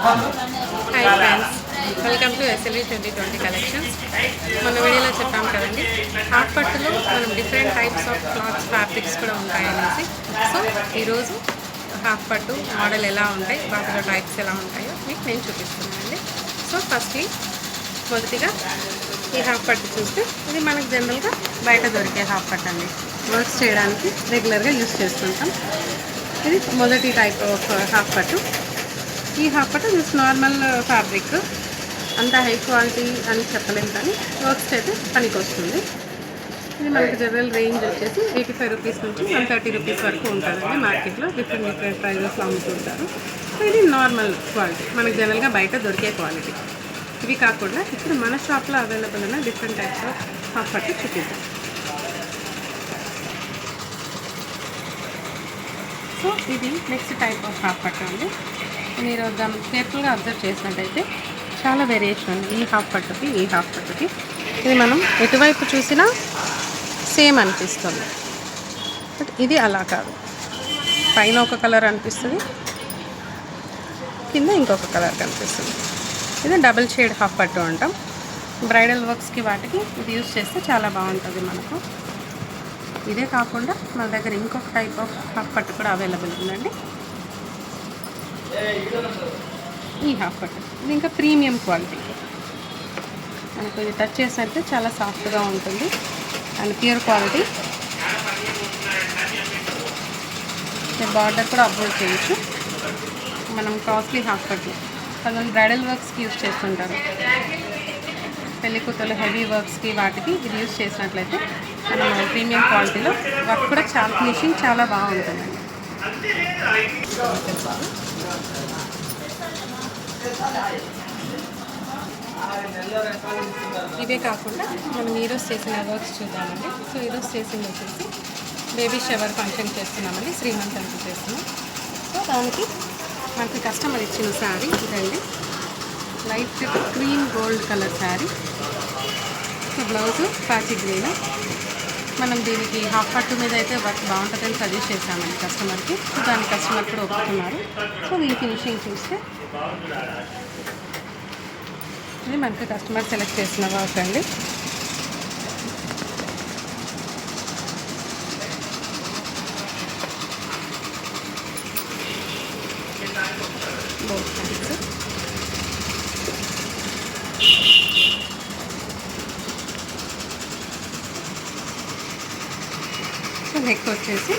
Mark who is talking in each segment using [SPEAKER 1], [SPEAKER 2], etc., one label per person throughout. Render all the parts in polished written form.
[SPEAKER 1] Hi friends, welcome to SLV 2020 collections. మన వీడియోలో చెప్పాం కదండి, హాఫ్ పట్టులో మనం different types of clothes fabrics కూడా ఉంటాయనేసి. సో ఈరోజు హాఫ్ పట్టు మోడల్ ఎలా ఉంటాయి, వాటిలో టైప్స్ ఎలా ఉంటాయో మీకు నేను చూపిస్తున్నానండి. సో ఫస్ట్లీ మొదటిగా ఈ హాఫ్ పట్టు చూస్తే ఇది మనకు జనరల్గా బయట దొరికే హాఫ్ పట్టు అండి. వర్క్స్ చేయడానికి రెగ్యులర్గా యూస్ చేస్తుంటాం. ఇది మొదటి టైప్ ఆఫ్ హాఫ్ పట్టు. ఈ హాఫ్ పట్టు జస్ట్ నార్మల్ ఫ్యాబ్రిక్, అంత హై క్వాలిటీ అని చెప్పలేము, కానీ వర్క్స్ అయితే పనికి వస్తుంది. ఇది మనకి జనరల్ రేంజ్ వచ్చేసి 85 రూపీస్ నుంచి 130 రూపీస్ వరకు ఉంటుందండి. మార్కెట్లో డిఫరెంట్ ప్రైజెస్లో అమ్ముతుంటారు. సో ఇది నార్మల్ క్వాలిటీ, మనకి జనరల్గా బయట దొరికే క్వాలిటీ. ఇవి కాకుండా ఇప్పుడు మన షాప్లో అవైలబుల్ ఉన్న డిఫరెంట్ టైప్స్ ఆఫ్ హాఫ్ పట్టు చూపిద్దాం. సో ఇది నెక్స్ట్ టైప్ ఆఫ్ హాఫ్ పట్టు అండి. మీరు కేర్ఫుల్గా అబ్జర్వ్ చేసినట్టయితే చాలా వేరియేషన్ ఉంది ఈ హాఫ్ పట్టుకి, ఈ హాఫ్ పట్టుకి. ఇది మనం ఎటువైపు చూసినా సేమ్ అనిపిస్తుంది, బట్ ఇది అలా కాదు. పైన ఒక కలర్ అనిపిస్తుంది, కింద ఇంకొక కలర్ కనిపిస్తుంది. ఇది డబుల్ షేడ్ హాఫ్ పట్టు అంటాం. బ్రైడల్ వర్క్స్కి వాటికి ఇది యూస్ చేస్తే చాలా బాగుంటుంది మనకు. ఇదే కాకుండా మన దగ్గర ఇంకొక టైప్ ఆఫ్ హాఫ్ పట్టు కూడా అవైలబుల్ ఉందండి. ఈ హాఫ్ పట్టు ఇది ఇంకా ప్రీమియం క్వాలిటీ. మనకు ఇది టచ్ చేసినట్టు చాలా సాఫ్ట్గా ఉంటుంది అండ్ ప్యూర్ క్వాలిటీ. బార్డర్ కూడా అప్లోడ్ చేయొచ్చు. మనం కాస్ట్లీ హాఫ్ పట్టు కొంచెం బ్రైడల్ వర్క్స్కి యూస్ చేస్తుంటారు. పెళ్లి కూతురు హెవీ వర్క్స్కి వాటికి ఇది యూస్ చేసినట్లయితే మనం ప్రీమియం క్వాలిటీలో వర్క్ కూడా చాలా ఫినిషింగ్ చాలా బాగుంటుందండి. ఇవే కాకుండా మనం ఈరోజు చేసిన వర్క్స్ చూద్దామండి. సో ఈరోజు చేసింది వచ్చేసి బేబీ షవర్ ఫంక్షన్ చేస్తున్నామండి, శ్రీమంతానికి చేస్తున్నాం. సో దానికి మనకి కస్టమర్ ఇచ్చిన శారీ ఇదండి, light cream gold colour sari. So blouse patchy green. మనం దీనికి హాఫ్ పట్టు మీద అయితే వర్క్ బాగుంటుందని సజెస్ట్ చేశామండి కస్టమర్కి. సో దాని కస్టమర్ కూడా ఒప్పుకున్నారు. సో దీని ఫినిషింగ్ చూస్తే ఇది మనకి కస్టమర్ సెలెక్ట్ చేసిన వర్క్ అండి. నెక్ వచ్చేసి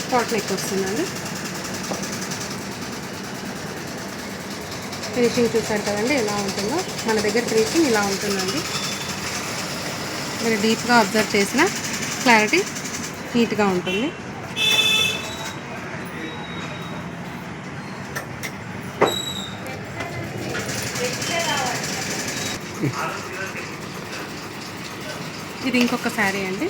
[SPEAKER 1] పాట్ నెక్ వస్తుందండి. ఫినిషింగ్ చూసారు కదండి ఎలా ఉంటుందో. మన దగ్గర ఫినిషింగ్ ఇలా ఉంటుందండి. మీరు డీప్గా అబ్జర్వ్ చేసిన క్లారిటీ నీట్గా ఉంటుంది. ఇది ఇంకొక శారీ అండి.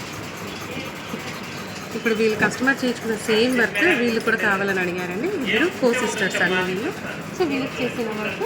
[SPEAKER 1] ఇప్పుడు వీళ్ళు కస్టమర్ చేయించుకున్న సేమ్ వర్క్ వీళ్ళు కూడా కావాలని అడిగారండి. ఇద్దరు కో సిస్టర్స్ అండి వీళ్ళు. సో వీళ్ళకి చేసిన వర్క్